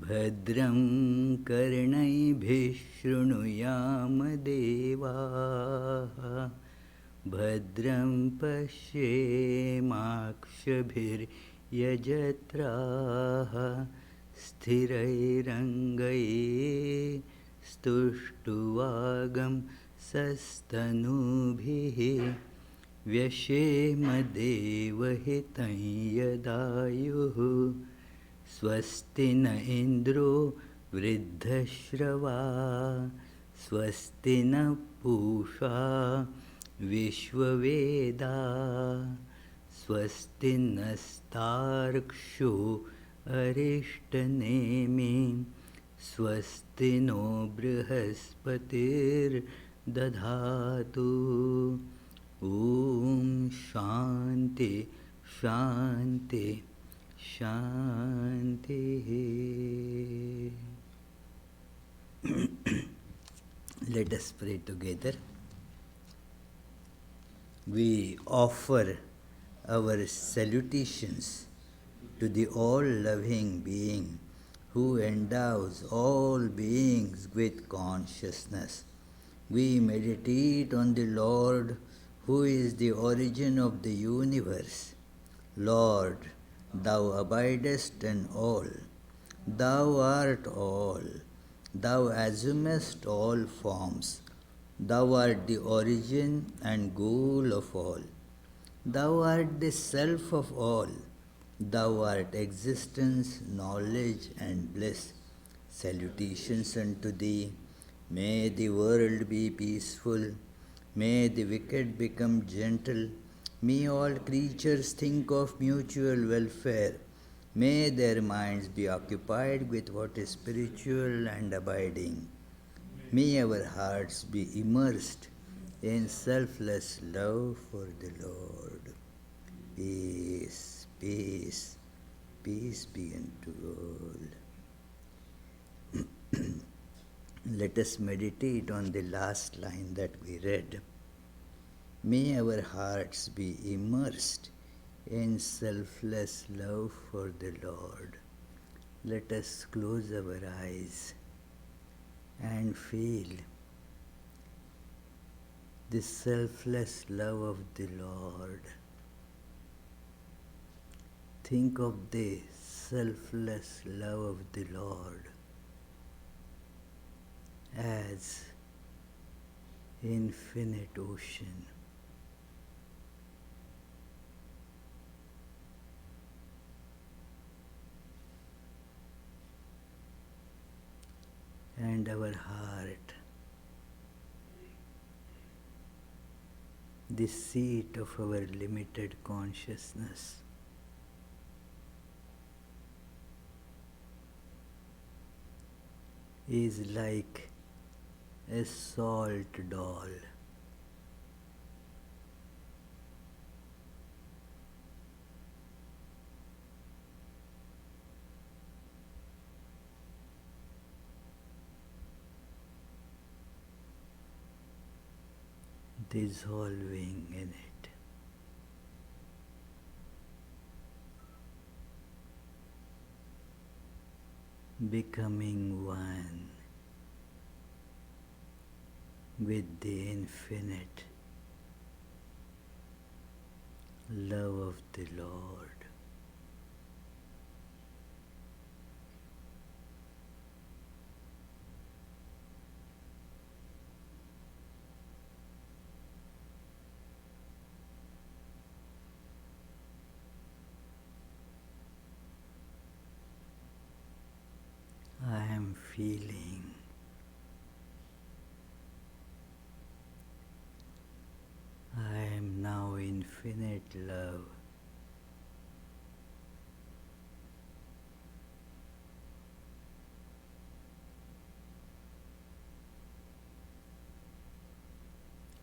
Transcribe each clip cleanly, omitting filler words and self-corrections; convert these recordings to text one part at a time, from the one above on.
भद्रं कर्णैभिः शृणुयाम देवाः भद्रं पश्येमाक्षभिर्यजत्राः स्थिरैरङ्गैस्तुष्टुवागं सस्तनूभिः व्यशेमदेवहितं यदायुः स्वस्ति न इन्द्रो वृद्धश्रवा स्वस्ति न पूषा विश्ववेदा स्वस्ति नस्तार्क्ष्यो अरिष्टनेमि स्वस्ति no बृहस्पतिर्दधातु Om Shanti Shanti Shanti. Let us pray together. We offer our salutations to the all-loving being who endows all beings with consciousness. We meditate on the Lord who is the origin of the universe. Lord, Thou abidest in all, Thou art all, Thou assumest all forms, Thou art the origin and goal of all, Thou art the self of all, Thou art existence, knowledge and bliss. Salutations unto Thee. May the world be peaceful, may the wicked become gentle, may all creatures think of mutual welfare. May their minds be occupied with what is spiritual and abiding. May our hearts be immersed in selfless love for the Lord. Peace, peace, peace be unto all. Let us meditate on the last line that we read. May our hearts be immersed in selfless love for the Lord. Let us close our eyes and feel the selfless love of the Lord. Think of the selfless love of the Lord as infinite ocean. And our heart, the seat of our limited consciousness, is like a salt doll. Dissolving in it. Becoming one with the infinite love of the Lord. I am feeling I am now infinite love.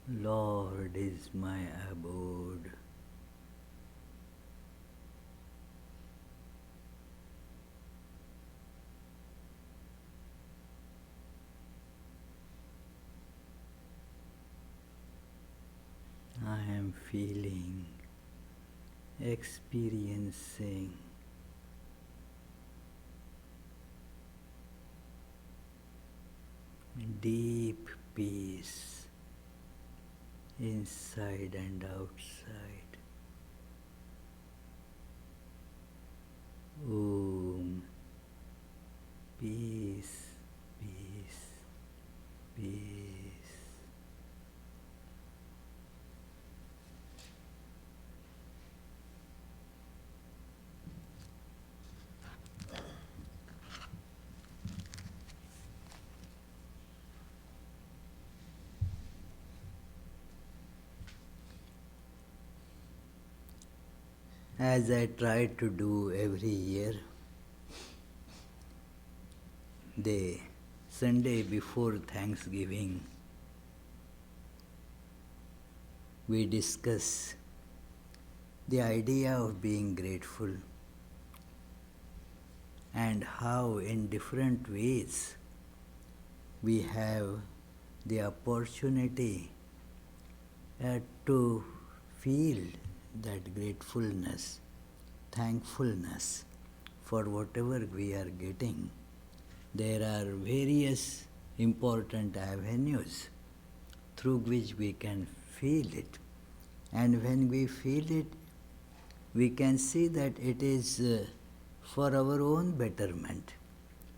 Lord is my abode. I am feeling, experiencing deep peace inside and outside. Om. Peace, peace, peace. As I try to do every year, the Sunday before Thanksgiving, we discuss the idea of being grateful and how in different ways we have the opportunity to feel that gratefulness, thankfulness for whatever we are getting. There are various important avenues through which we can feel it. And when we feel it, we can see that it is for our own betterment,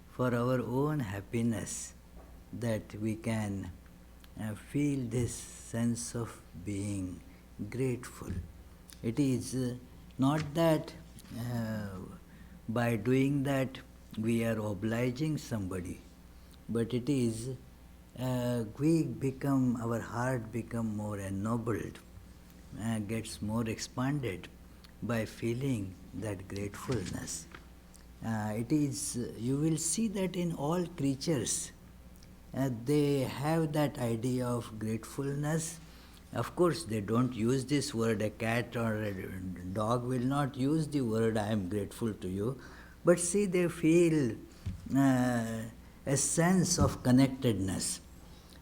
for our own happiness, that we can feel this sense of being grateful. It is not that by doing that we are obliging somebody, but it is our heart become more ennobled, gets more expanded by feeling that gratefulness. You will see that in all creatures, they have that idea of gratefulness. Of course, they don't use this word. A cat or a dog will not use the word, I am grateful to you. But see, they feel a sense of connectedness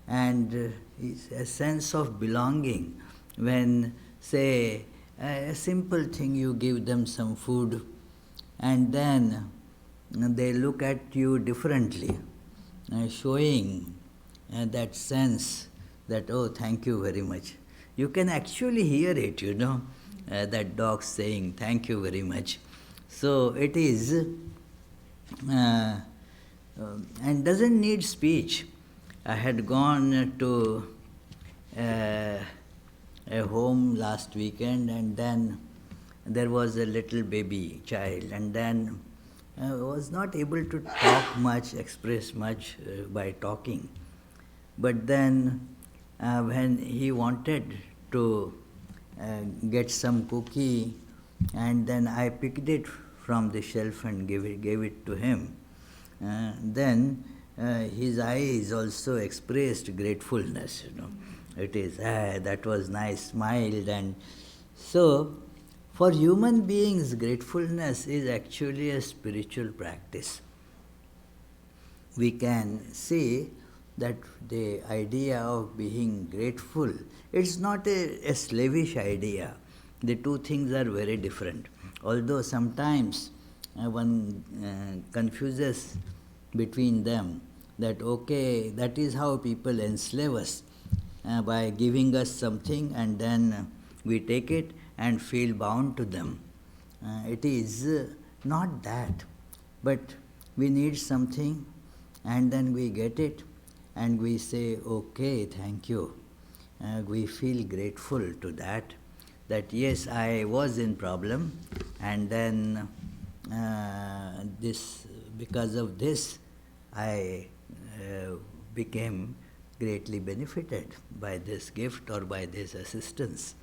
and a sense of belonging when, say, a simple thing, you give them some food and then they look at you differently, showing that sense that, oh, thank you very much. You can actually hear it, that dog saying, thank you very much. So it is, and doesn't need speech. I had gone to a home last weekend, and then there was a little baby child, and then was not able to talk much, express much by talking. But then when he wanted to get some cookie, and then I picked it from the shelf and gave it to him, then his eyes also expressed gratefulness. It is, that was nice, smiled. And so for human beings, gratefulness is actually a spiritual practice. We can see that the idea of being grateful, it's not a slavish idea. The two things are very different. Although sometimes one confuses between them, that okay, that is how people enslave us, by giving us something and then we take it and feel bound to them. It is not that, but we need something and then we get it and we say, okay, thank you. We feel grateful to that yes, I was in problem, and then because of this, I became greatly benefited by this gift or by this assistance.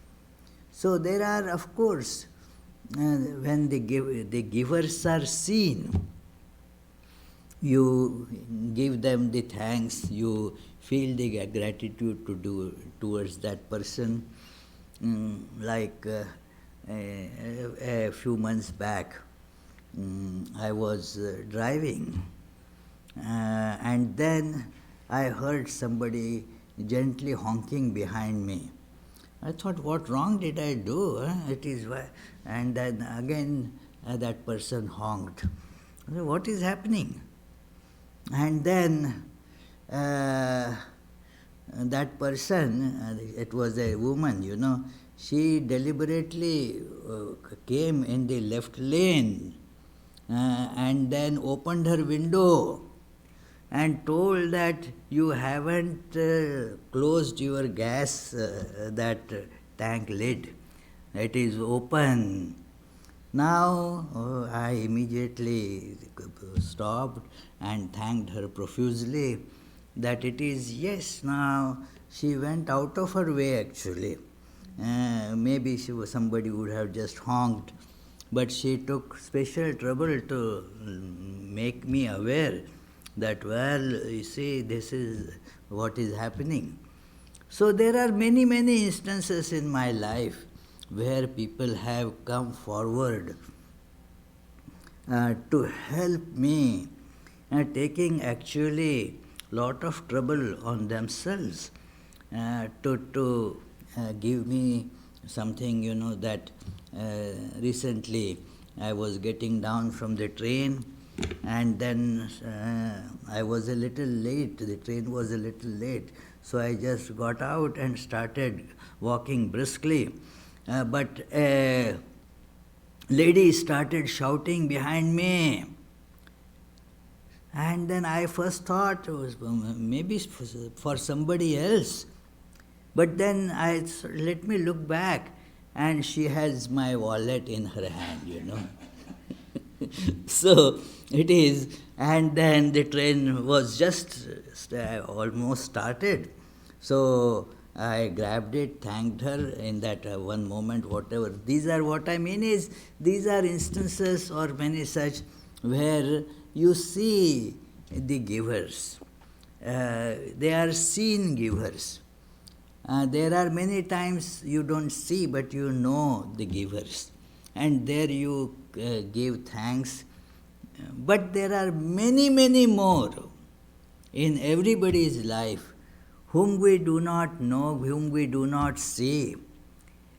So there are, of course, when the givers are seen, you give them the thanks, you feel the gratitude towards that person. Like a few months back, I was driving, and then I heard somebody gently honking behind me. I thought, what wrong did I do? It is why. And then again that person honked. I said, what is happening? And then uh, that person, it was a woman, she deliberately came in the left lane and then opened her window and told that you haven't closed your gas, that tank lid. It is open. Now I immediately stopped and thanked her profusely that it is, yes, now she went out of her way actually. Maybe somebody would have just honked, but she took special trouble to make me aware that, well, you see, this is what is happening. So there are many, many instances in my life where people have come forward to help me, taking actually lot of trouble on themselves to give me something, that recently I was getting down from the train and then I was a little late, the train was a little late, so I just got out and started walking briskly. But a lady started shouting behind me. And then I first thought it was maybe for somebody else. But then let me look back, and she has my wallet in her hand, So it is, and then the train was just almost started. So I grabbed it, thanked her in that one moment, whatever. These are what I mean is, these are instances or many such where you see the givers. They are seen givers. There are many times you don't see, but you know the givers. And there you give thanks. But there are many, many more in everybody's life whom we do not know, whom we do not see.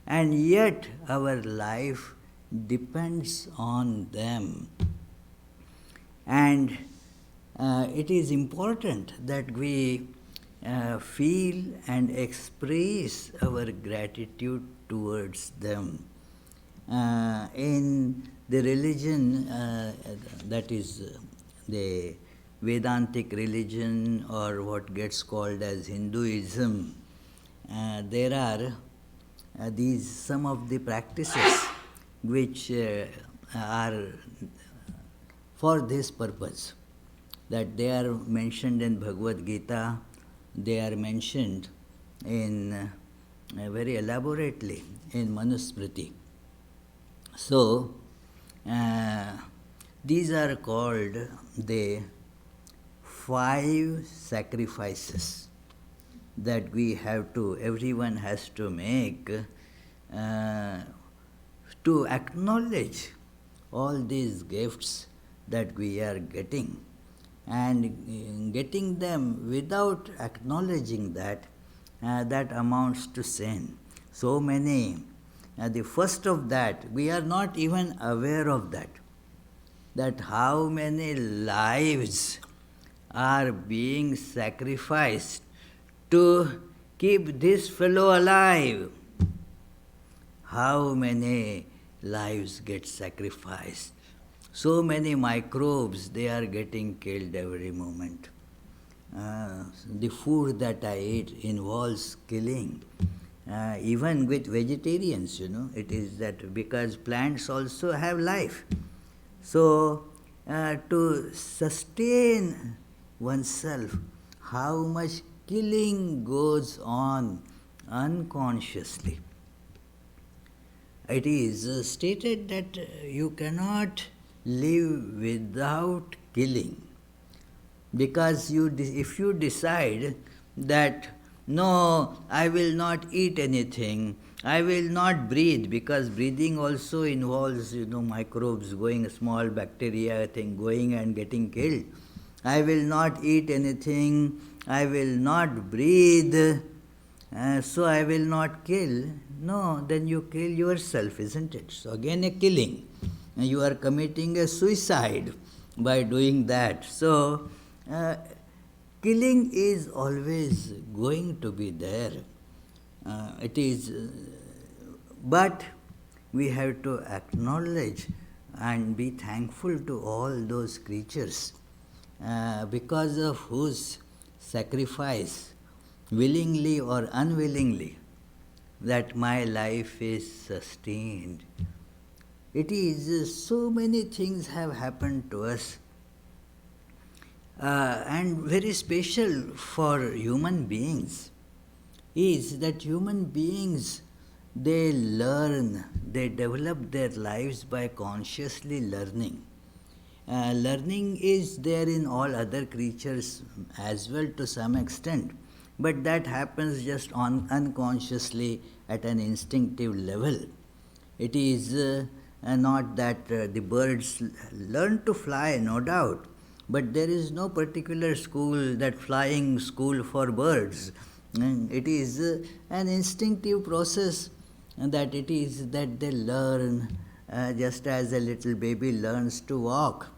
And yet our life depends on them. And it is important that we feel and express our gratitude towards them. In the religion, that is the Vedantic religion, or what gets called as Hinduism, there are these some of the practices which are for this purpose, that they are mentioned in Bhagavad Gita, they are mentioned in very elaborately in Manusmriti. So these are called the 5 sacrifices that we have to, everyone has to make to acknowledge all these gifts that we are getting. And getting them without acknowledging that, that amounts to sin. So many, the first of that, we are not even aware of that how many lives are being sacrificed to keep this fellow alive. How many lives get sacrificed? So many microbes, they are getting killed every moment. The food that I eat involves killing. Even with vegetarians, it is that because plants also have life. So to sustain oneself, how much killing goes on unconsciously. It is stated that you cannot live without killing, because if you decide that, no, I will not eat anything, I will not breathe, because breathing also involves microbes going, small bacteria thing going and getting killed. I will not eat anything, I will not breathe, so I will not kill. No, then you kill yourself, isn't it? So again a killing. You are committing a suicide by doing that. So killing is always going to be there. It is, but we have to acknowledge and be thankful to all those creatures because of whose sacrifice, willingly or unwillingly, that my life is sustained. It is so many things have happened to us, and very special for human beings is that human beings, they learn, they develop their lives by consciously learning. Learning is there in all other creatures as well to some extent, but that happens just unconsciously at an instinctive level. It is not that the birds learn to fly, no doubt, but there is no particular school, that flying school for birds. And it is an instinctive process that it is that they learn just as a little baby learns to walk.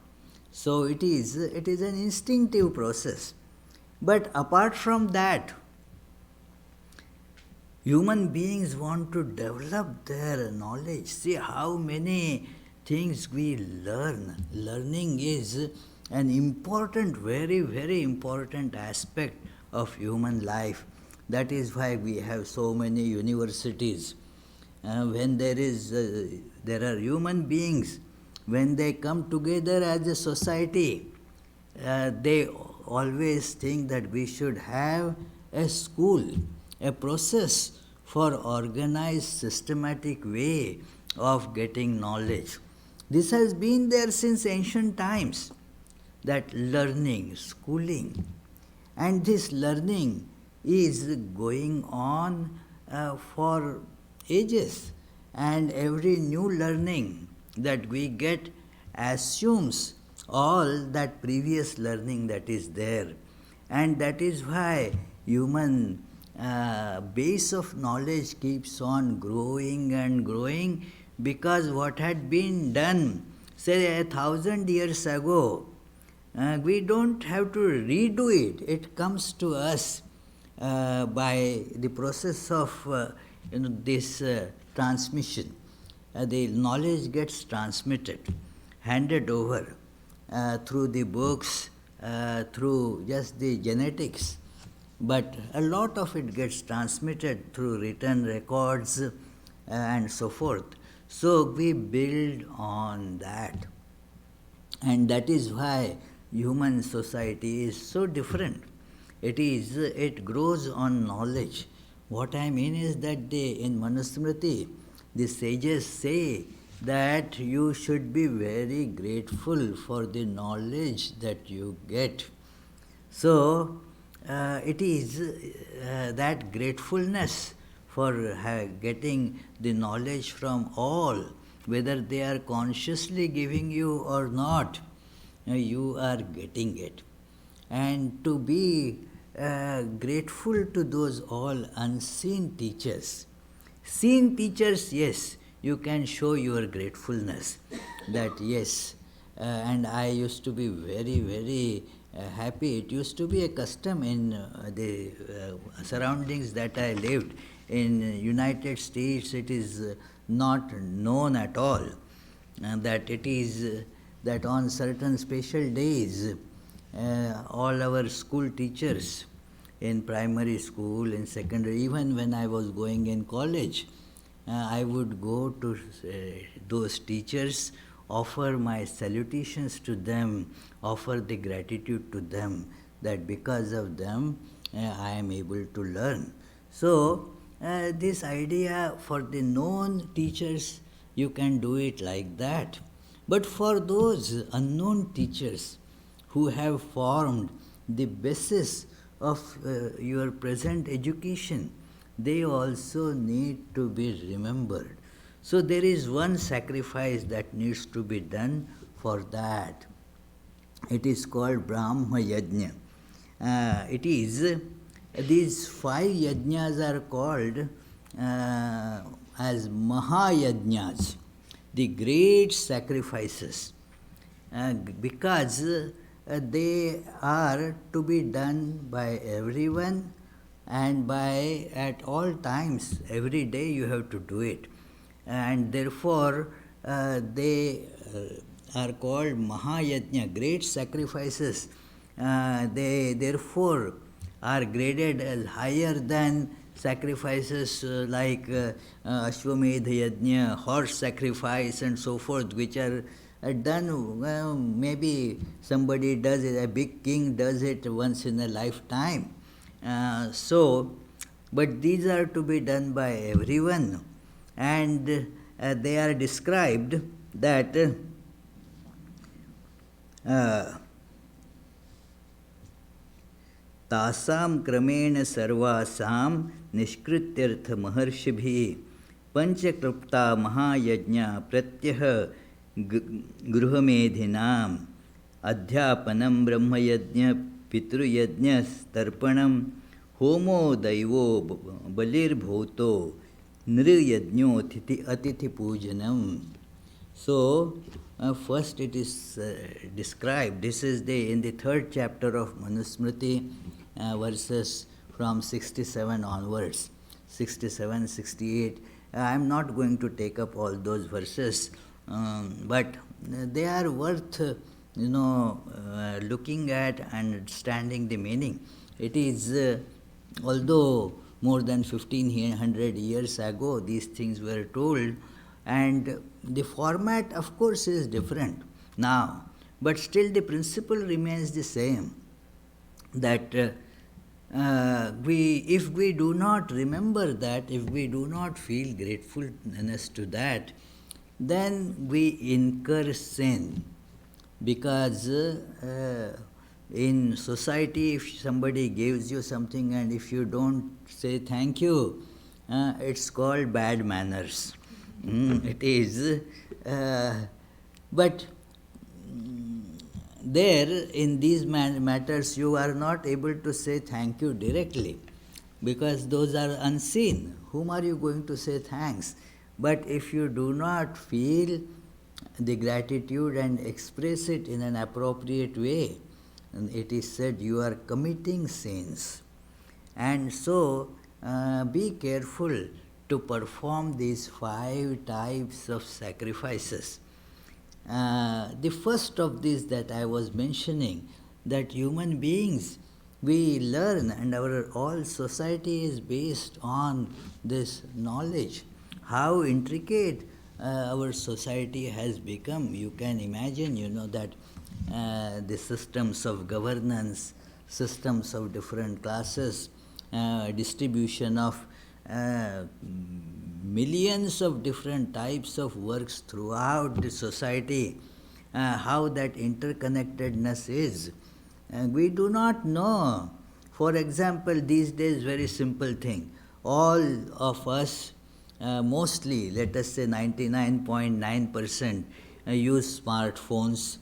So it is an instinctive process. But apart from that, human beings want to develop their knowledge. See how many things we learn. Learning is an important, very, very important aspect of human life. That is why we have so many universities. When there are human beings, when they come together as a society, they always think that we should have a school, a process for organized, systematic way of getting knowledge. This has been there since ancient times, that learning, schooling. And this learning is going on for ages, and every new learning that we get assumes all that previous learning that is there, and that is why human base of knowledge keeps on growing and growing, because what had been done, say 1,000 years ago, we don't have to redo it. It comes to us by the process of this transmission. The knowledge gets transmitted, handed over through the books, through just the genetics, but a lot of it gets transmitted through written records and so forth. So we build on that, and that is why human society is so different. It grows on knowledge. What I mean is that in Manusmriti, the sages say that you should be very grateful for the knowledge that you get. So it is that gratefulness for getting the knowledge from all, whether they are consciously giving you or not, you are getting it. And to be grateful to those all unseen teachers. Seen teachers, yes, you can show your gratefulness, that yes, and I used to be very, very happy. It used to be a custom in the surroundings that I lived. In United States, it is not known at all that it is that on certain special days, all our school teachers in primary school, in secondary, even when I was going in college, I would go to those teachers, offer my salutations to them, offer the gratitude to them, that because of them I am able to learn. So this idea for the known teachers, you can do it like that. But for those unknown teachers who have formed the basis of your present education, they also need to be remembered. So there is one sacrifice that needs to be done for that. It is called Brahma Yajna. These 5 yajnas are called as Mahayajnas, the great sacrifices, because they are to be done by everyone, and by at all times, every day you have to do it. And therefore, they are called Mahayajna, great sacrifices. They therefore are graded as higher than sacrifices like Ashwamedha Yajna, horse sacrifice, and so forth, which are done. Well, maybe somebody does it, a big king does it once in a lifetime. But these are to be done by everyone, and they are described that तासां क्रमेण सर्वासां निष्कृत्यर्थ महर्षिभिः पंचक्लृप्ता महायज्ञा प्रत्यह गृहमेधिनाम् अध्यापनं ब्रह्मयज्ञ पितृयज्ञ तर्पणं होमो दैवो बलिर्भूतो नृयज्ञो अतिथि पूजनम. So first it is described, this is in the third chapter of Manusmriti, verses from 67 onwards, 67, 68. I am not going to take up all those verses, but they are worth looking at and understanding the meaning. It is, although more than 1500 years ago these things were told, and the format of course is different now, but still the principle remains the same, that if we do not remember that, if we do not feel gratefulness to that, then we incur sin. Because in society, if somebody gives you something and if you don't say thank you, it's called bad manners. It is. But there, in these matters, you are not able to say thank you directly, because those are unseen. Whom are you going to say thanks? But if you do not feel the gratitude and express it in an appropriate way, it is said you are committing sins. And so, be careful to perform these 5 types of sacrifices. The first of these that I was mentioning, that human beings, we learn, and our all society is based on this knowledge. How intricate our society has become. You can imagine, that the systems of governance, systems of different classes, distribution of millions of different types of works throughout the society, how that interconnectedness is. We do not know. For example, these days, very simple thing. All of us, mostly, let us say 99.9%, use smartphones.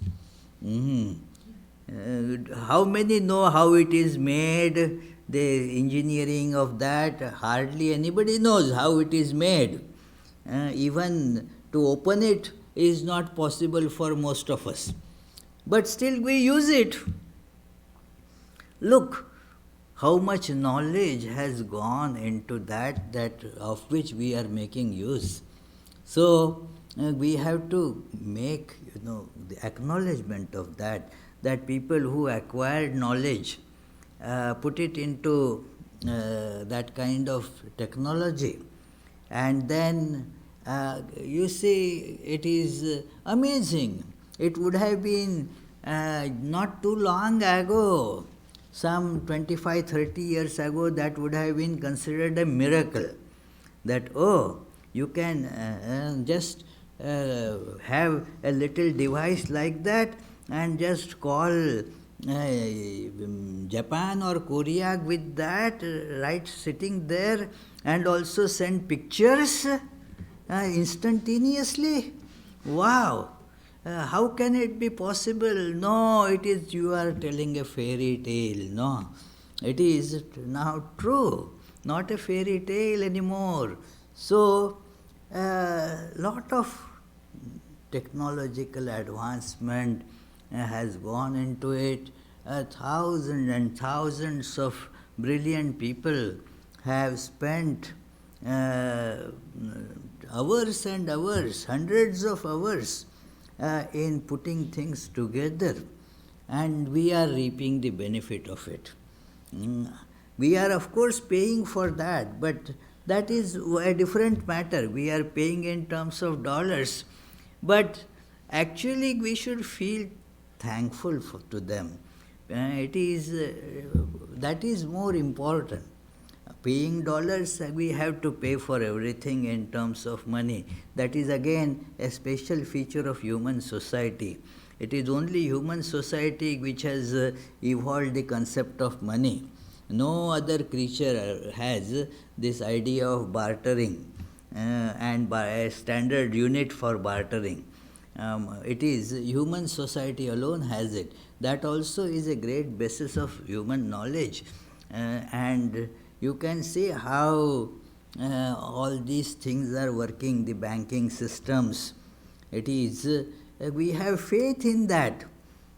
How many know how it is made? The engineering of that, hardly anybody knows how it is made. Even to open it is not possible for most of us. But still we use it. Look how much knowledge has gone into that of which we are making use. So we have to make the acknowledgement of that people who acquired knowledge, put it into that kind of technology, and then you see, it is amazing. It would have been not too long ago, some 25, 30 years ago, that would have been considered a miracle, that you can just have a little device like that and just call Japan or Korea with that, right sitting there, and also send pictures instantaneously. Wow! How can it be possible? No, it is, you are telling a fairy tale. No, it is now true, not a fairy tale anymore. So, lot of technological advancement has gone into it. Thousands and thousands of brilliant people have spent hours and hours, hundreds of hours in putting things together, and we are reaping the benefit of it. We are, of course, paying for that, but that is a different matter. We are paying in terms of dollars, but actually we should feel thankful to them. That is more important. Paying dollars, we have to pay for everything in terms of money. That is again a special feature of human society. It is only human society which has evolved the concept of money. No other creature has this idea of bartering and by a standard unit for bartering. It is human society alone has it. That also is a great basis of human knowledge, and you can see how all these things are working, the banking systems. It is, we have faith in that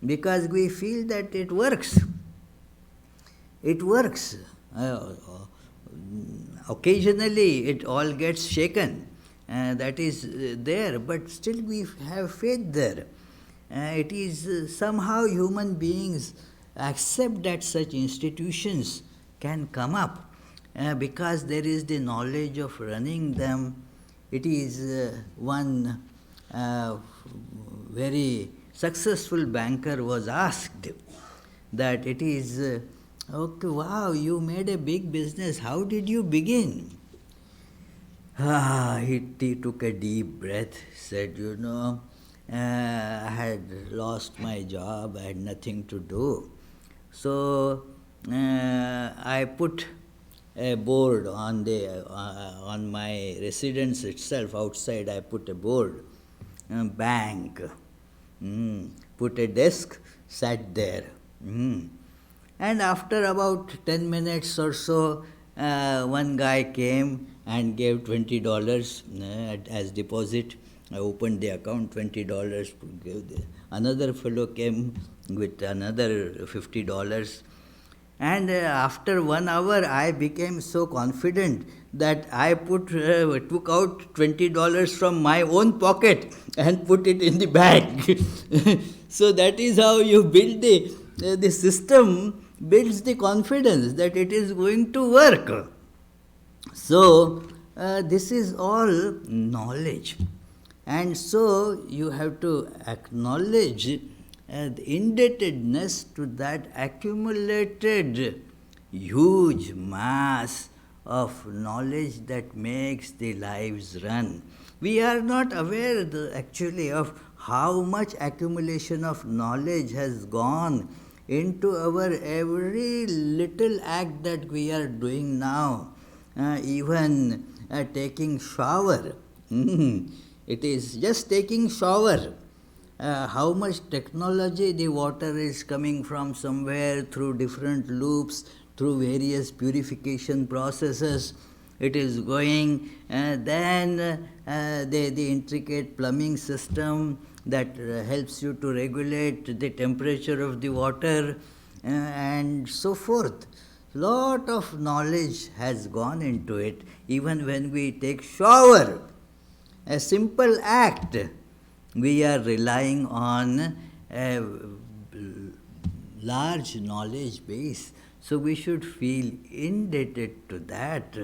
because we feel that it works. It works. Occasionally it all gets shaken. That is there, but still we have faith there. It is somehow human beings accept that such institutions can come up because there is the knowledge of running them. It is one very successful banker was asked that it is, okay, wow, you made a big business. How did you begin? He took a deep breath, said, I had lost my job, I had nothing to do. So I put a board on my residence itself, outside I put a board, bank, put a desk, sat there. And after about 10 minutes or so, one guy came and gave $20 as deposit. I opened the account, $20. Another fellow came with another $50. And after 1 hour, I became so confident that I took out $20 from my own pocket and put it in the bag. So that is how you build the system builds the confidence that it is going to work. So this is all knowledge. And so you have to acknowledge the indebtedness to that accumulated huge mass of knowledge that makes the lives run. We are not aware actually of how much accumulation of knowledge has gone into our every little act that we are doing now, even taking shower. It is just taking shower. How much technology, the water is coming from somewhere through different loops, through various purification processes. It is going, then the intricate plumbing system that helps you to regulate the temperature of the water, and so forth. Lot of knowledge has gone into it. Even when we take shower, a simple act, we are relying on a large knowledge base. So we should feel indebted to that.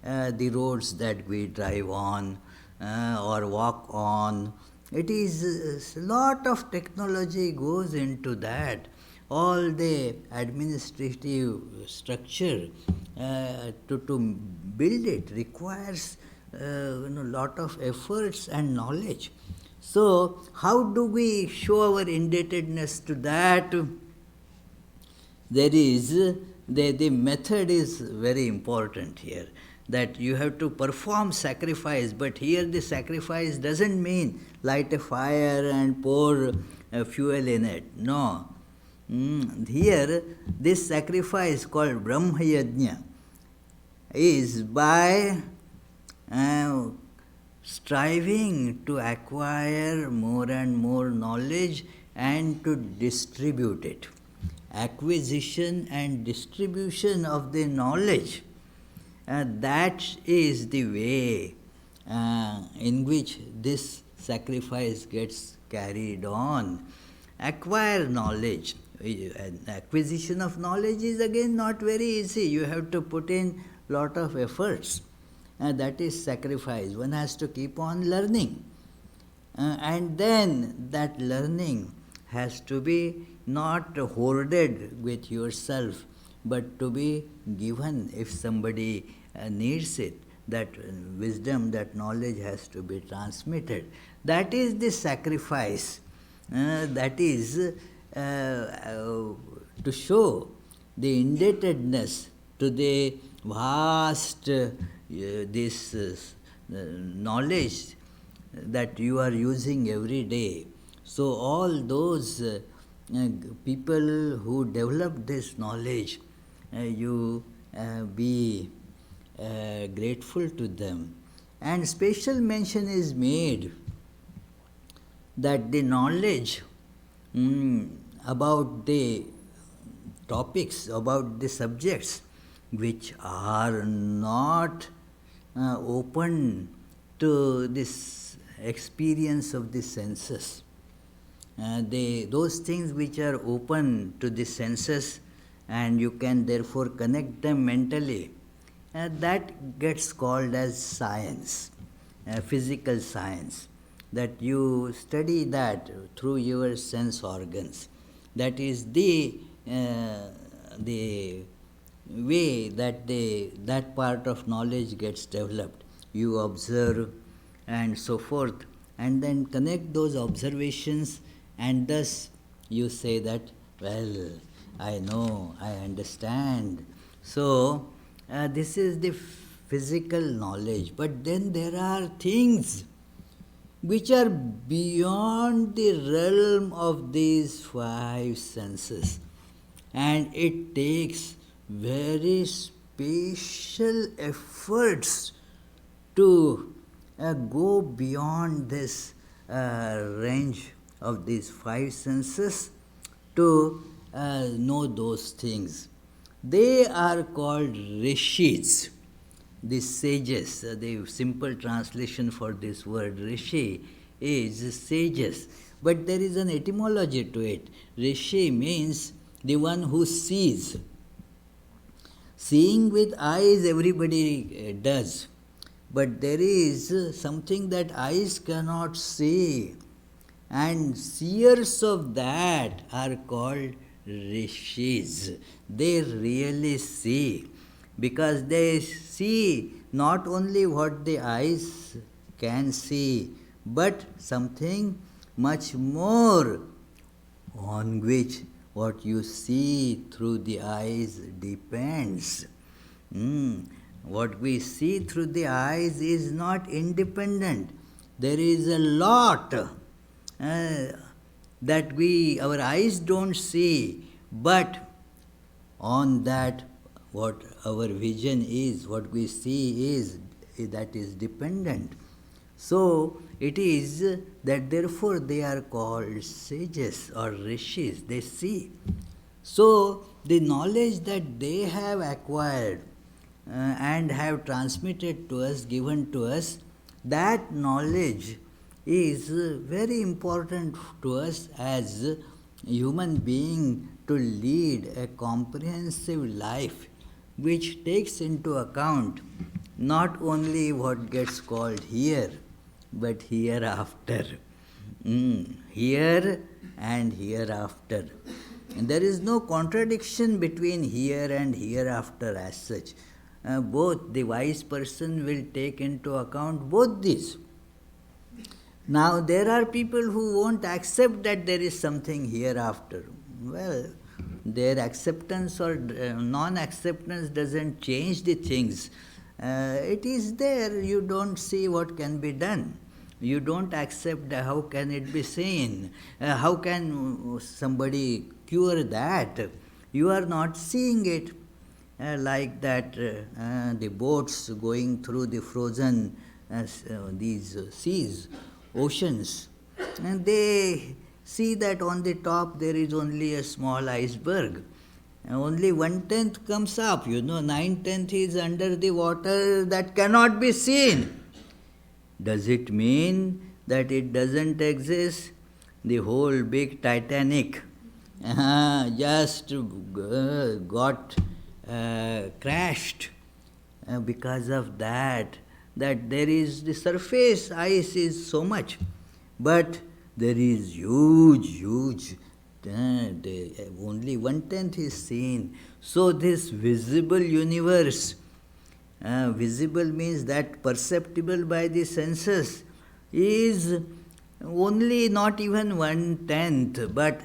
The roads that we drive on or walk on, it is a lot of technology goes into that. All the administrative structure to build it requires lot of efforts and knowledge. So how do we show our indebtedness to that? There is, the method is very important here, that you have to perform sacrifice, but here the sacrifice doesn't mean light a fire and pour fuel in it. No. Here, this sacrifice called Brahma Yajna is by striving to acquire more and more knowledge and to distribute it. Acquisition and distribution of the knowledge, that is the way in which this sacrifice gets carried on. Acquire knowledge. Acquisition of knowledge is again not very easy. You have to put in lot of efforts. That is sacrifice. One has to keep on learning. And then that learning has to be not hoarded with yourself, but to be given if somebody needs it. That wisdom, that knowledge has to be transmitted. That is the sacrifice. That is to show the indebtedness to the vast this knowledge that you are using every day. So all those people who develop this knowledge, you be grateful to them. And special mention is made that the knowledge about the topics, about the subjects which are not open to this experience of the senses. Those things which are open to the senses and you can therefore connect them mentally, that gets called as science, physical science, that you study that through your sense organs. That is the way that that part of knowledge gets developed. You observe and so forth, and then connect those observations, and thus you say that, well, I know, I understand. So, this is the physical knowledge. But then there are things which are beyond the realm of these five senses. And it takes very special efforts to go beyond this range of these five senses to know those things. They are called rishis, the sages. The simple translation for this word rishi is sages. But there is an etymology to it. Rishi means the one who sees. Seeing with eyes everybody does. But there is something that eyes cannot see. And seers of that are called rishis. They really see. Because they see not only what the eyes can see, but something much more on which what you see through the eyes depends. What we see through the eyes is not independent. There is a lot that our eyes don't see, but on that what our vision is, what we see is, that is dependent. So it is that therefore they are called sages or rishis, they see. So the knowledge that they have acquired and have transmitted to us, given to us, that knowledge is very important to us as human being to lead a comprehensive life which takes into account not only what gets called here, but hereafter. Here and hereafter. And there is no contradiction between here and hereafter as such. Both the wise person will take into account both these. Now, there are people who won't accept that there is something hereafter. Well, their acceptance or non-acceptance doesn't change the things. It is there, you don't see what can be done. You don't accept, how can it be seen? How can somebody cure that? You are not seeing it. Like that, the boats going through the frozen these seas, oceans, and they see that on the top there is only a small iceberg. Only 1/10 comes up, 9/10 is under the water that cannot be seen. Does it mean that it doesn't exist? The whole big Titanic just got crashed because of that there is the surface ice is so much, but there is huge, only 1/10 is seen. So this visible universe, visible means that perceptible by the senses, is only not even 1/10, but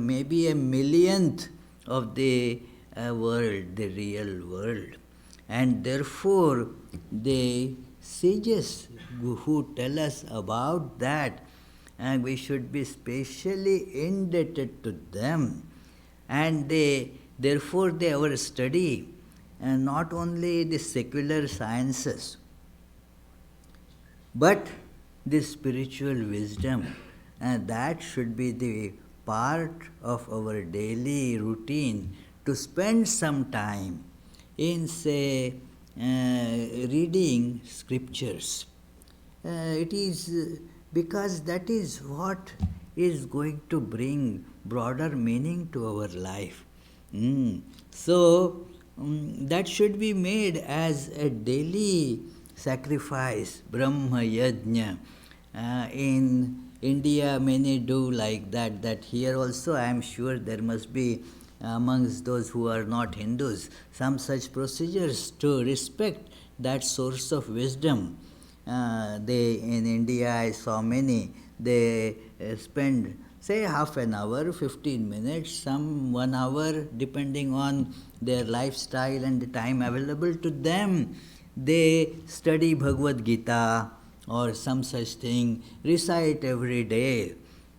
maybe a millionth of the world, the real world. And therefore, the sages who tell us about that, we should be specially indebted to them. And therefore, our study, not only the secular sciences, but the spiritual wisdom, that should be the part of our daily routine, to spend some time in, say, reading scriptures. It is because that is what is going to bring broader meaning to our life. So, that should be made as a daily sacrifice, Brahma Yajna. In India, many do like that. That here also, I am sure there must be amongst those who are not Hindus some such procedures to respect that source of wisdom. In India, I saw many. They spend, say, half an hour, 15 minutes, some 1 hour, depending on their lifestyle and the time available to them. They study Bhagavad Gita or some such thing, recite every day.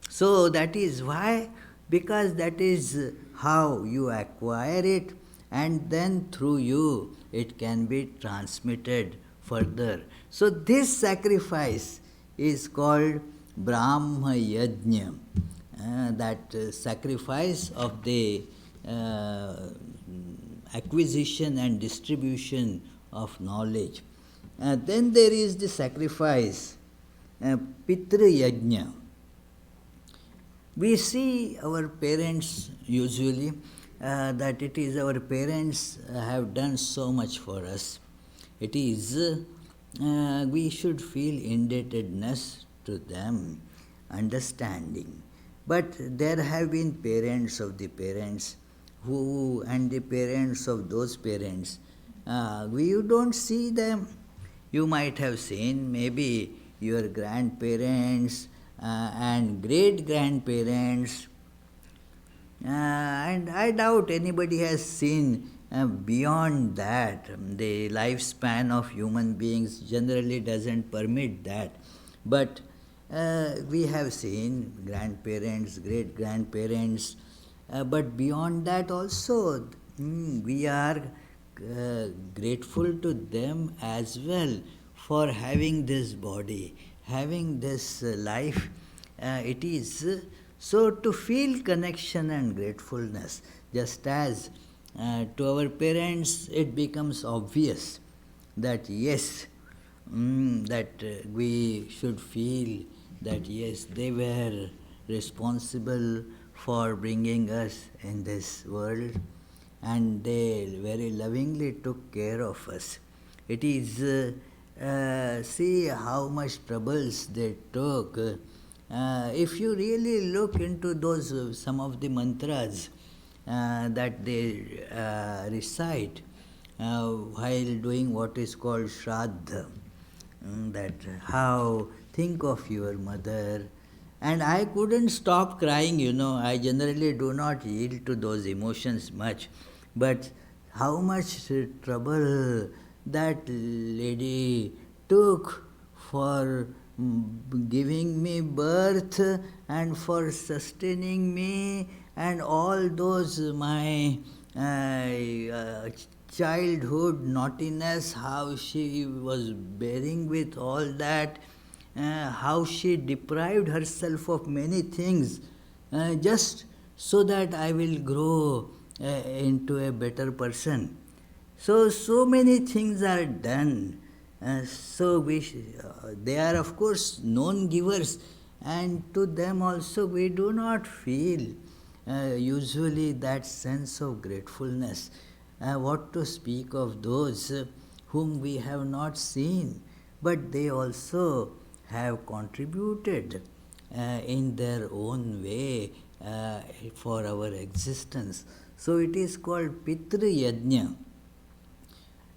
So that is why, because that is how you acquire it, and then through you it can be transmitted further. So this sacrifice is called Brahma Yajna, that sacrifice of the acquisition and distribution of knowledge. Then there is the sacrifice, Pitra Yajna. We see our parents usually, that it is our parents have done so much for us. It is, we should feel indebtedness to them, understanding. But there have been parents of the parents and the parents of those parents. You don't see them. You might have seen maybe your grandparents and great-grandparents, and I doubt anybody has seen beyond that. The lifespan of human beings generally doesn't permit that. But we have seen grandparents, great-grandparents, but beyond that also, we are grateful to them as well for having this body, having this life. It is so to feel connection and gratefulness, just as to our parents it becomes obvious that yes, that we should feel that yes, they were responsible for bringing us in this world, and they very lovingly took care of us. It is, see how much troubles they took. If you really look into those, some of the mantras that they recite while doing what is called Shraddha, that how, think of your mother. And I couldn't stop crying, I generally do not yield to those emotions much. But how much trouble that lady took for giving me birth and for sustaining me, and all those my childhood naughtiness, how she was bearing with all that, how she deprived herself of many things just so that I will grow into a better person. So many things are done. They are of course known givers, and to them also we do not feel usually that sense of gratefulness. What to speak of those whom we have not seen, but they also have contributed in their own way for our existence. So it is called Pitru Yajna,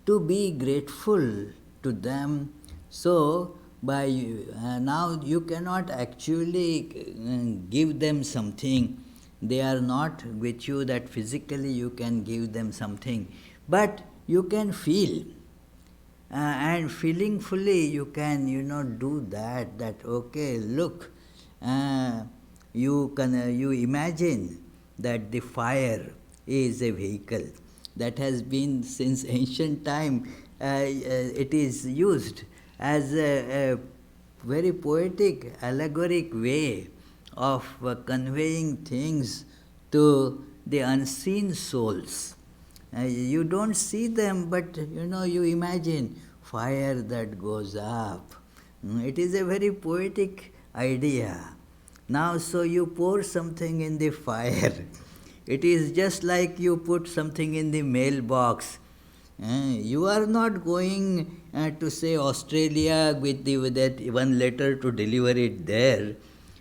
to be grateful to them. So by now you cannot actually give them something. They are not with you that physically you can give them something, but you can feel, and feeling fully you can do that okay, look, you imagine that the fire is a vehicle that has been since ancient time. It is used as a very poetic, allegoric way of conveying things to the unseen souls. You don't see them, but you imagine fire that goes up. It is a very poetic idea. Now, so you pour something in the fire. It is just like you put something in the mailbox. You are not going to say Australia with that one letter to deliver it there,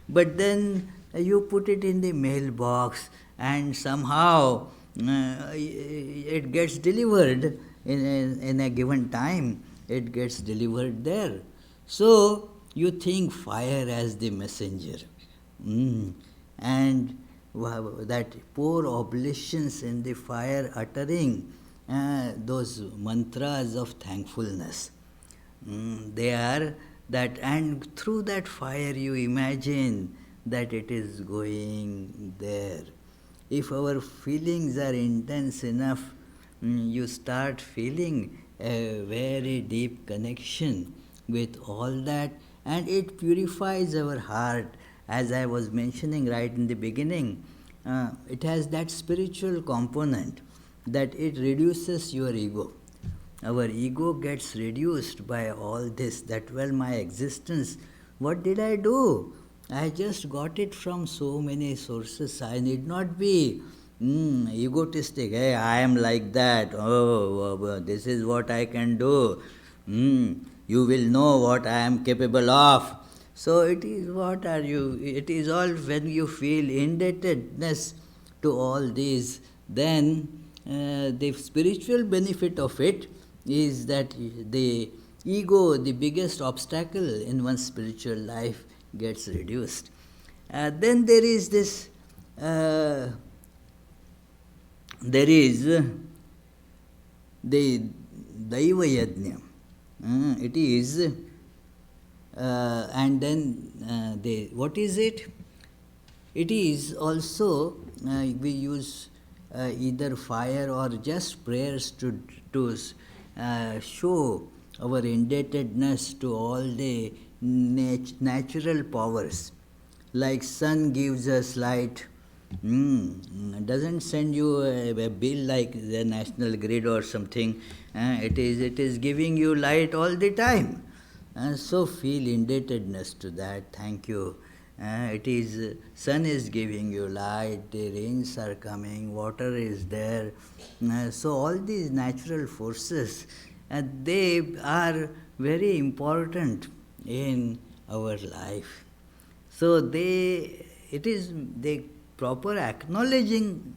but then you put it in the mailbox, and somehow it gets delivered in a given time. It gets delivered there. So you think fire as the messenger. And that pour oblations in the fire, uttering those mantras of thankfulness. They are that, and through that fire you imagine that it is going there. If our feelings are intense enough, you start feeling a very deep connection with all that, and it purifies our heart. As I was mentioning right in the beginning, it has that spiritual component, that it reduces your ego. Our ego gets reduced by all this, that, well, my existence, what did I do? I just got it from so many sources. I need not be egotistic. Hey, I am like that. Oh, this is what I can do. You will know what I am capable of. So it is, what are you? It is all when you feel indebtedness to all these, then the spiritual benefit of it is that the ego, the biggest obstacle in one's spiritual life, gets reduced. Then there is this, there is the Daiva Yajna. It is, and then what is it? It is also, we use either fire or just prayers to show our indebtedness to all the natural powers. Like sun gives us light, doesn't send you a bill like the national grid or something. It is giving you light all the time. So feel indebtedness to that. Thank you. It is, sun is giving you light, the rains are coming, water is there. So all these natural forces, they are very important in our life. So it is the proper acknowledgement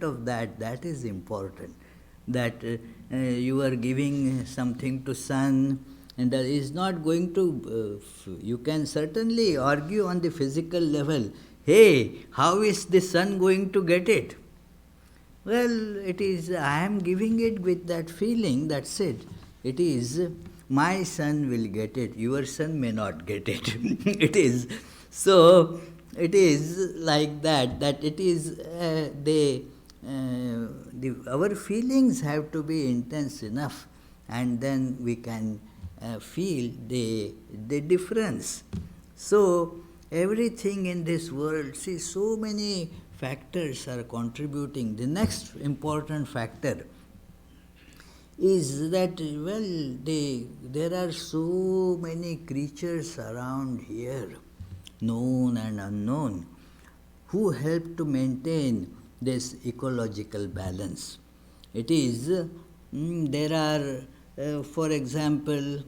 of that is important. That you are giving something to sun, and is not going to, you can certainly argue on the physical level, hey, how is the sun going to get it? Well, it is, I am giving it with that feeling, that's it. It is, my son will get it, your son may not get it. It is, so it is like that it is, our feelings have to be intense enough, and then we can feel the difference. So everything in this world, see, so many factors are contributing. The next important factor is that, well, there are so many creatures around here, known and unknown, who help to maintain this ecological balance. It is, there are, for example,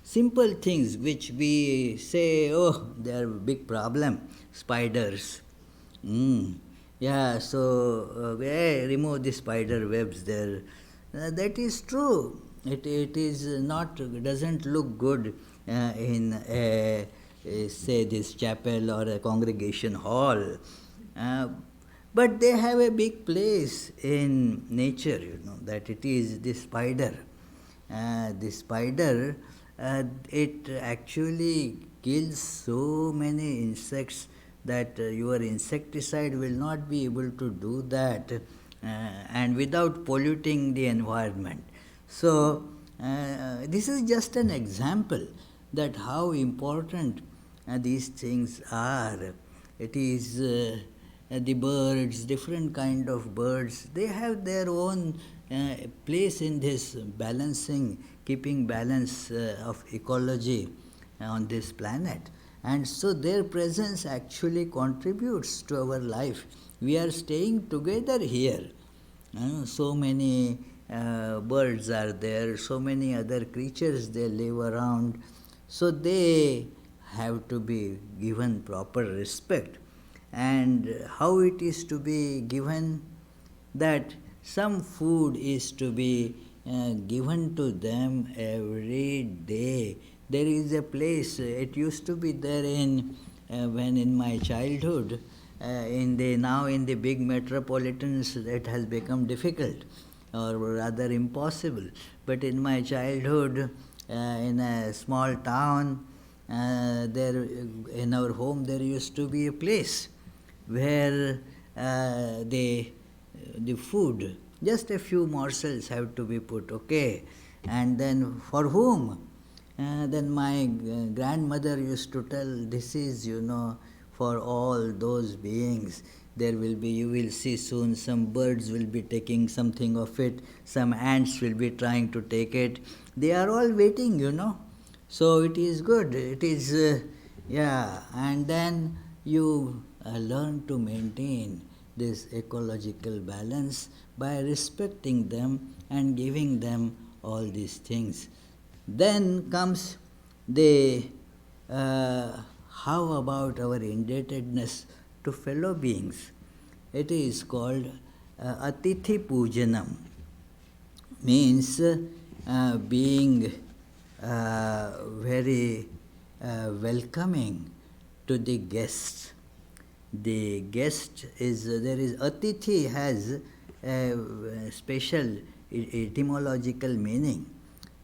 simple things which we say, oh, they are a big problem, spiders. Yeah, so hey, remove the spider webs there. That is true. It is not, doesn't look good in say this chapel or a congregation hall. Uh, but they have a big place in nature, that it is the spider. The spider, it actually kills so many insects that your insecticide will not be able to do that, and without polluting the environment. So, this is just an example that how important these things are. It is the birds, different kind of birds, they have their own place in this balancing, keeping balance of ecology on this planet. And so their presence actually contributes to our life. We are staying together here. So many birds are there, so many other creatures, they live around. So they have to be given proper respect. And how it is to be given? That some food is to be given to them every day. There is a place, it used to be there when in my childhood, now in the big metropolitans it has become difficult or rather impossible. But in my childhood, in a small town, there in our home there used to be a place where the food, just a few morsels have to be put, okay? And then for whom? Then my grandmother used to tell, this is, for all those beings. There will be, you will see soon, some birds will be taking something of it, some ants will be trying to take it. They are all waiting, So it is good. It is, and then you learn to maintain this ecological balance by respecting them and giving them all these things. Then comes the how about our indebtedness to fellow beings? It is called Atithi Pujanam, means being very welcoming to the guests. The guest is, there is, Atithi has a special etymological meaning,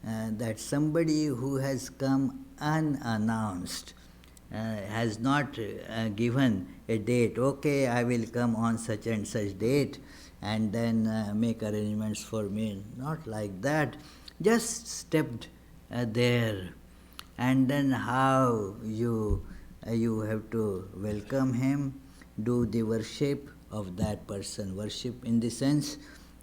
that somebody who has come unannounced, has not given a date, okay, I will come on such and such date, and then make arrangements for me. Not like that. Just stepped there, and then how you have to welcome him, do the worship of that person. Worship in the sense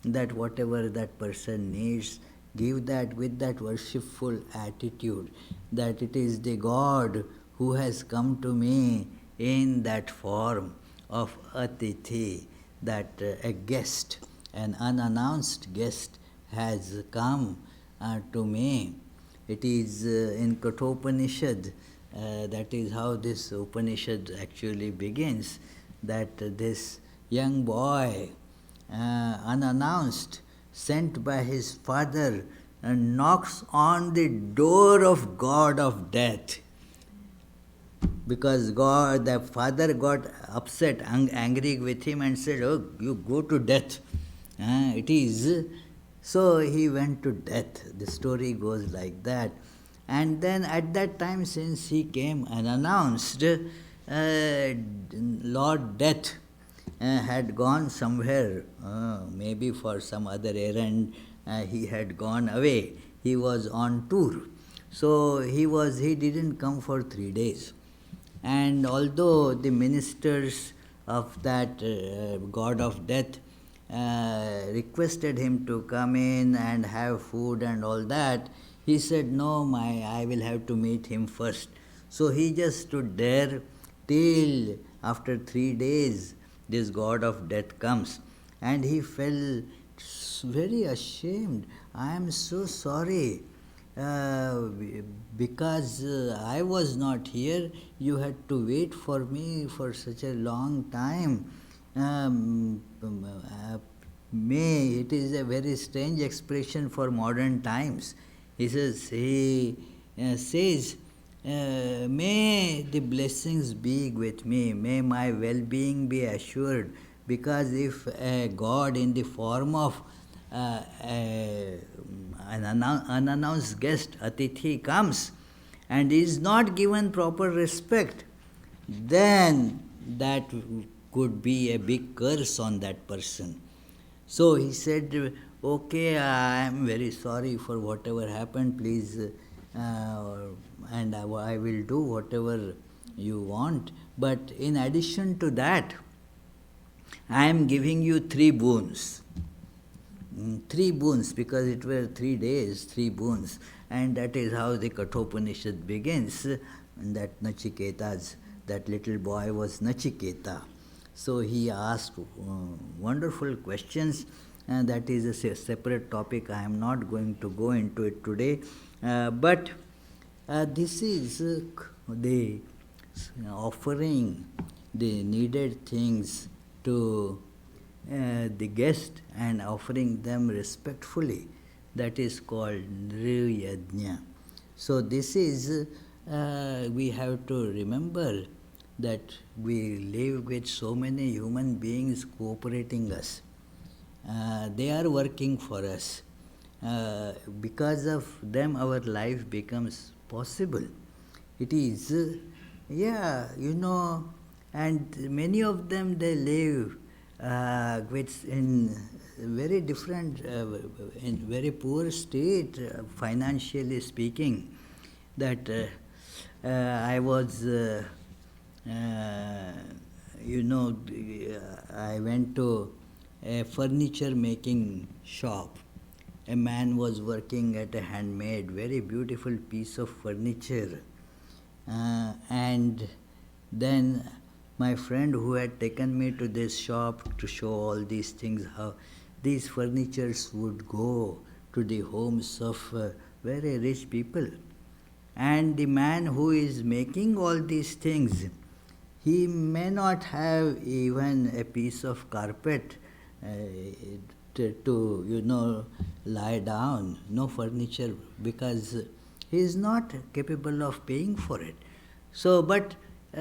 that whatever that person needs, give that with that worshipful attitude, that it is the God who has come to me in that form of Atithi, that a guest, an unannounced guest has come to me. It is in Kathopanishad, that is how this Upanishad actually begins, that this young boy, unannounced, sent by his father, knocks on the door of God of death. Because the father got upset, angry with him, and said, oh, you go to death. It is. So he went to death. The story goes like that. And then at that time, since he came unannounced, Lord Death had gone somewhere, maybe for some other errand, he had gone away. He was on tour. So he didn't come for 3 days. And although the ministers of that god of death requested him to come in and have food and all that, he said, no, I will have to meet him first. So he just stood there till after 3 days this god of death comes, and he felt very ashamed. I am so sorry. Because I was not here, you had to wait for me for such a long time. May, it is a very strange expression for modern times. He says, may the blessings be with me, may my well-being be assured, because if a God in the form of an unannounced guest, Atithi, comes and is not given proper respect, then that could be a big curse on that person. So he said, okay, I am very sorry for whatever happened, please, and I will do whatever you want. But in addition to that, I am giving you 3 boons. 3 boons, because it were 3 days, 3 boons. And that is how the Kathopanishad begins, that Nachiketas, that little boy was Nachiketa. So he asked wonderful questions, and that is a separate topic. I am not going to go into it today. But this is the offering the needed things to the guest and offering them respectfully. That is called Nriyajna. So this is, we have to remember that we live with so many human beings cooperating us. They are working for us. Because of them our life becomes possible. It is, and many of them, they live in very different, in very poor state, financially speaking. That I was, I went to a furniture making shop. A man was working at a handmade, very beautiful piece of furniture. And then my friend who had taken me to this shop to show all these things, how these furnitures would go to the homes of very rich people. And the man who is making all these things, he may not have even a piece of carpet to lie down, no furniture, because he is not capable of paying for it. So, but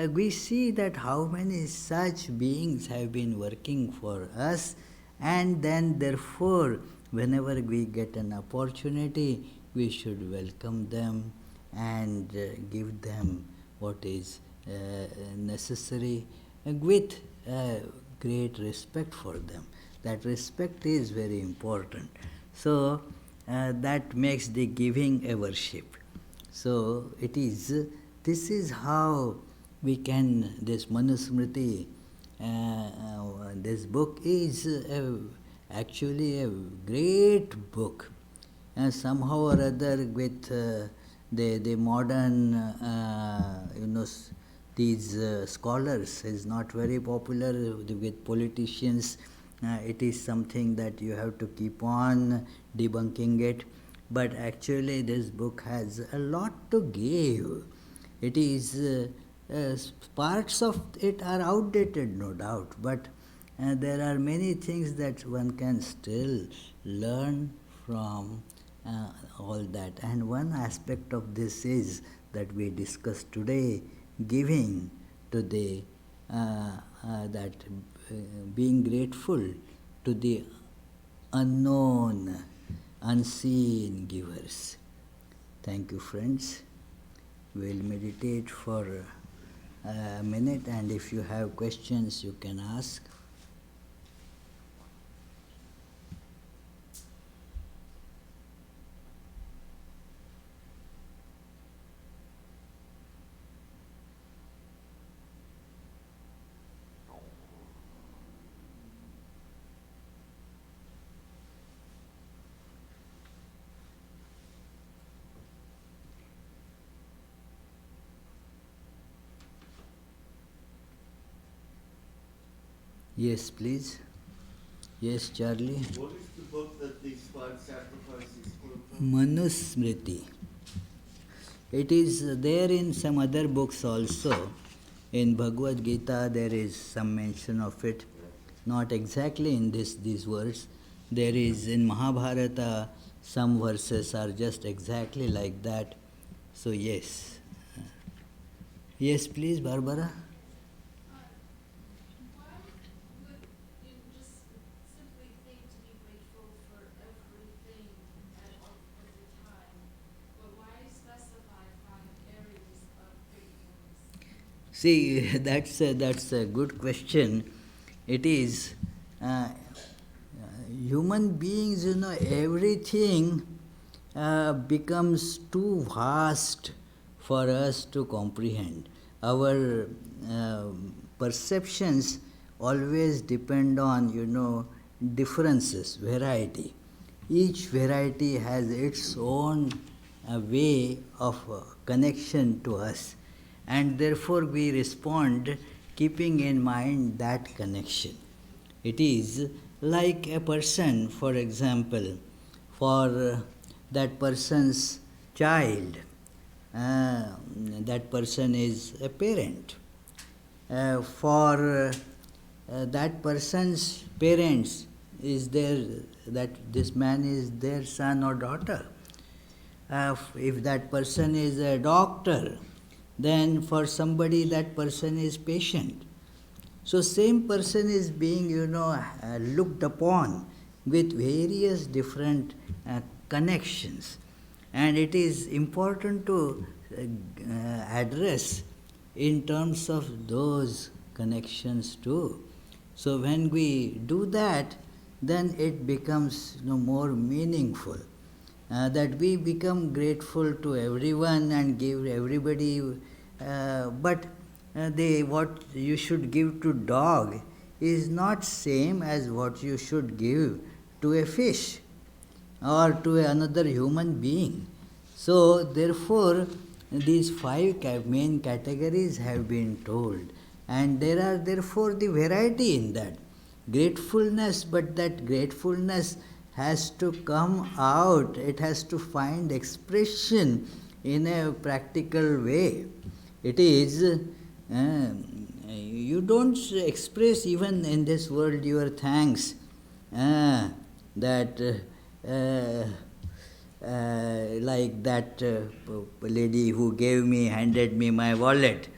we see that how many such beings have been working for us, and then therefore whenever we get an opportunity, we should welcome them and give them what is necessary, with great respect for them. That respect is very important. So that makes the giving a worship. So it is, this is how we can, this Manusmriti, this book is actually a great book. Somehow or other, with the modern, these scholars, is not very popular with politicians. It is something that you have to keep on debunking it. But actually this book has a lot to give. It is, parts of it are outdated, no doubt, but there are many things that one can still learn from all that. And one aspect of this is that we discussed today, giving to the, being grateful to the unknown, unseen givers. Thank you, friends. We'll meditate for a minute, and if you have questions, you can ask. Yes, please. Yes, Charlie. What is the book that these five sacrifices quote from? Manusmriti. It is there in some other books also. In Bhagavad Gita, there is some mention of it. Not exactly in these words. There is in Mahabharata, some verses are just exactly like that. So, yes. Yes, please, Barbara. Why would you just simply think to be grateful for everything at every time? But why specify 5 areas of gratefulness? See, that's a good question. It is human beings, everything becomes too vast for us to comprehend. Our perceptions always depend on, differences, variety. Each variety has its own way of connection to us, and therefore we respond keeping in mind that connection. It is like a person, for example, for that person's child, that person is a parent. For that person's parents, is there that this man is their son or daughter. If that person is a doctor, then for somebody that person is patient. So same person is being, looked upon with various different connections, and it is important to address in terms of those connections too. So when we do that, then it becomes, more meaningful. That we become grateful to everyone and give everybody, but what you should give to dog is not same as what you should give to a fish or to another human being. So, therefore, these five main categories have been told, and there are therefore the variety in that. Gratefulness, but that gratefulness has to come out, it has to find expression in a practical way. It is, you don't express even in this world your thanks. That like that lady who handed me my wallet.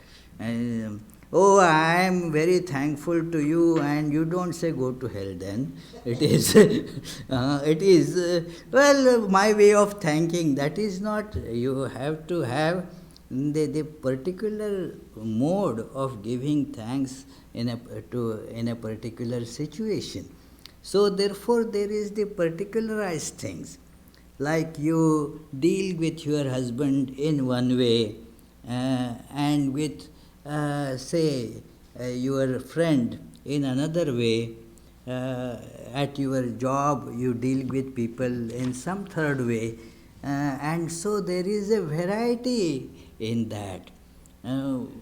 Oh, I am very thankful to you, and you don't say go to hell. Then it is, well, my way of thanking. That is not. You have to have the particular mode of giving thanks in a particular situation. So therefore, there is the particularized things, like you deal with your husband in one way, and with, say, your friend in another way. At your job, you deal with people in some third way, and so there is a variety in that.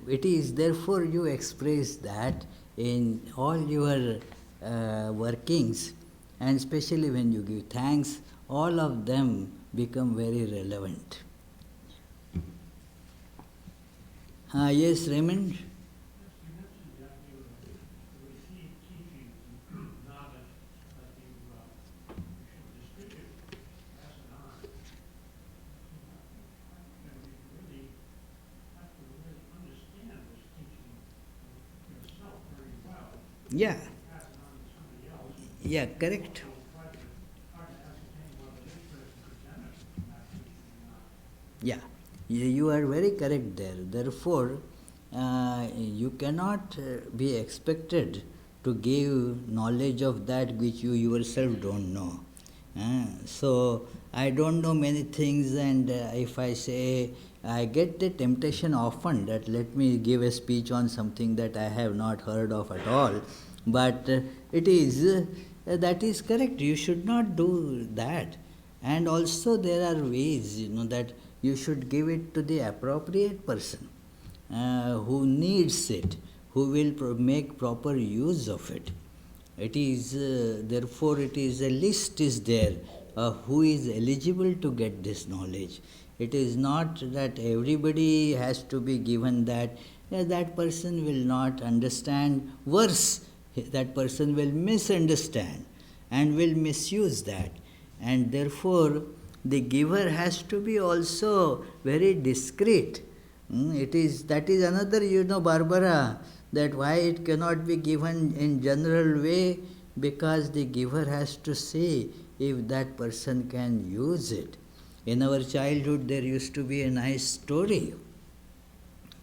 It is therefore you express that in all your workings, and especially when you give thanks, all of them become very relevant. Yes, Raymond? Yeah. Yeah, correct. Yeah, you are very correct there. Therefore, you cannot be expected to give knowledge of that which you yourself don't know. So, I don't know many things, and if I say, I get the temptation often that let me give a speech on something that I have not heard of at all. But it is, that is correct. You should not do that. And also, there are ways, that you should give it to the appropriate person who needs it, who will make proper use of it. It is, therefore, it is a list is there of who is eligible to get this knowledge. It is not that everybody has to be given that. That person will not understand. Worse, that person will misunderstand and will misuse that. And therefore, the giver has to be also very discreet. It is, that is another, Barbara, that why it cannot be given in general way, because the giver has to see if that person can use it. In our childhood, there used to be a nice story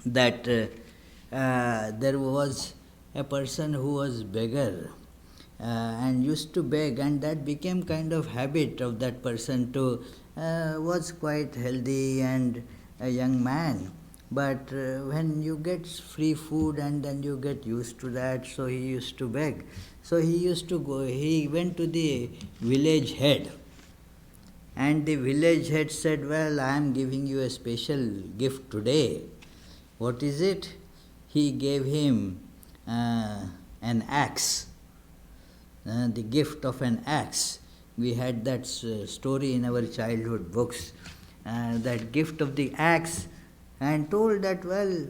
that there was a person who was beggar and used to beg, and that became kind of habit of that person to was quite healthy and a young man. But when you get free food and then you get used to that, so he used to beg. So he used to go, he went to the village head, and the village head said, "Well, I am giving you a special gift today." What is it? He gave him an axe, the gift of an axe. We had that story in our childhood books, that gift of the axe, and told that, well,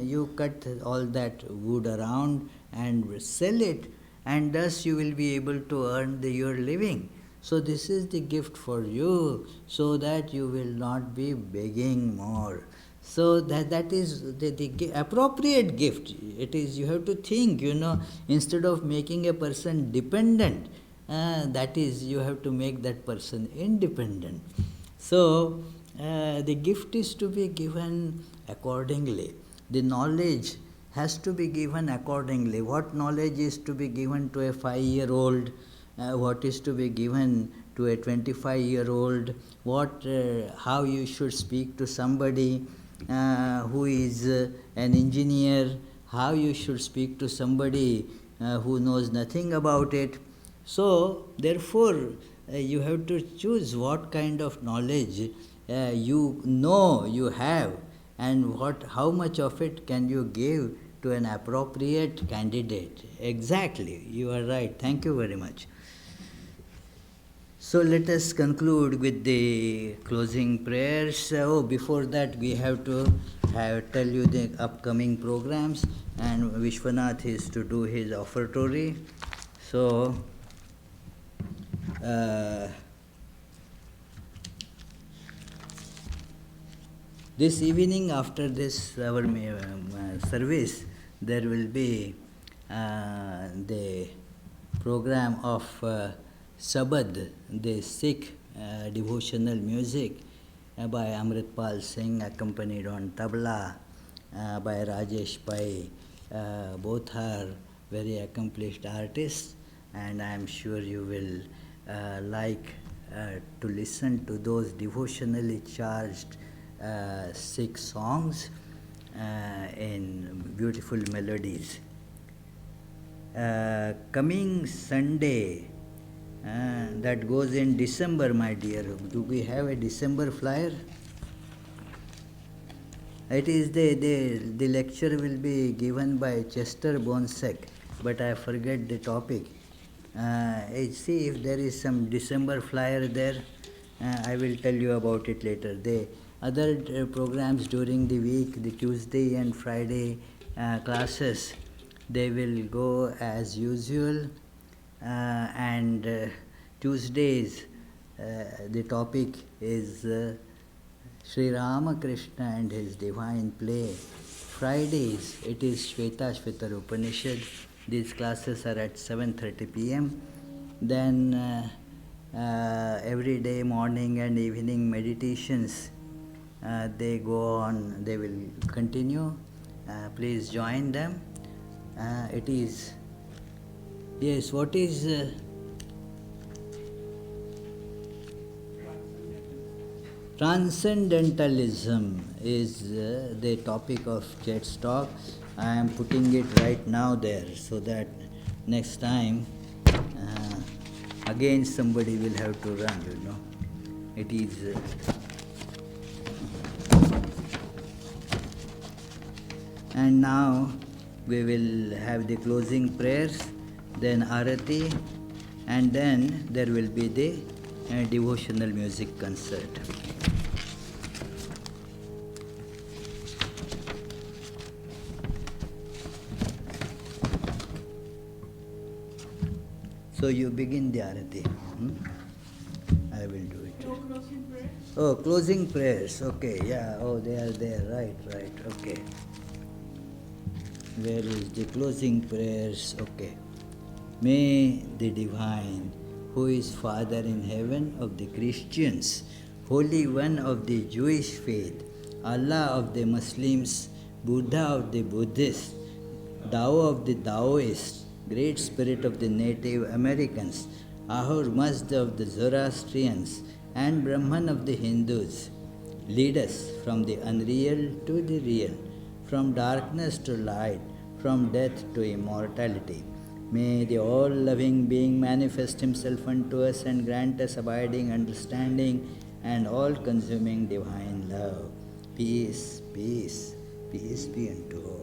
you cut all that wood around and sell it, and thus you will be able to earn your living. So this is the gift for you, so that you will not be begging more. So that is the appropriate gift. It is, you have to think, instead of making a person dependent, that is, you have to make that person independent. So the gift is to be given accordingly. The knowledge has to be given accordingly. What knowledge is to be given to a 5-year-old? What is to be given to a 25-year-old? How you should speak to somebody who is an engineer? How you should speak to somebody who knows nothing about it? So, therefore, you have to choose what kind of knowledge you have, and how much of it can you give to an appropriate candidate. Exactly, you are right. Thank you very much. So let us conclude with the closing prayers. Before that, we have to tell you the upcoming programs, and Vishwanath is to do his offertory. So, this evening, after this our service, there will be the program of Sabad, the Sikh devotional music by Amritpal Singh, accompanied on tabla by Rajesh Pai. Both are very accomplished artists, and I am sure you will like to listen to those devotionally charged Sikh songs in beautiful melodies. Coming Sunday, that goes in December, my dear. Do we have a December flyer? It is the lecture will be given by Chester Bonsek, but I forget the topic. See if there is some December flyer there. I will tell you about it later. The other programs during the week, the Tuesday and Friday classes, they will go as usual. And Tuesdays, the topic is Sri Ramakrishna and his divine play. Fridays, it is Shveta Upanishad. These classes are at 7:30 p.m. Then every day, morning and evening meditations, they go on, they will continue. Please join them. It is, yes, what is transcendentalism is the topic of Chet's talk. I am putting it right now there, so that next time again somebody will have to run, It is and now we will have the closing prayers then Arati, and then there will be the devotional music concert. So you begin the Arati. I will do it. No closing prayer? Oh, closing prayers. Okay, yeah. Oh, they are there. Right. Okay. Where is the closing prayers? Okay. May the Divine, who is Father in heaven of the Christians, Holy One of the Jewish faith, Allah of the Muslims, Buddha of the Buddhists, Tao of the Taoists, Great Spirit of the Native Americans, Ahur Mazda of the Zoroastrians, and Brahman of the Hindus, lead us from the unreal to the real, from darkness to light, from death to immortality. May the all-loving being manifest himself unto us and grant us abiding understanding and all-consuming divine love. Peace, peace, peace be unto all.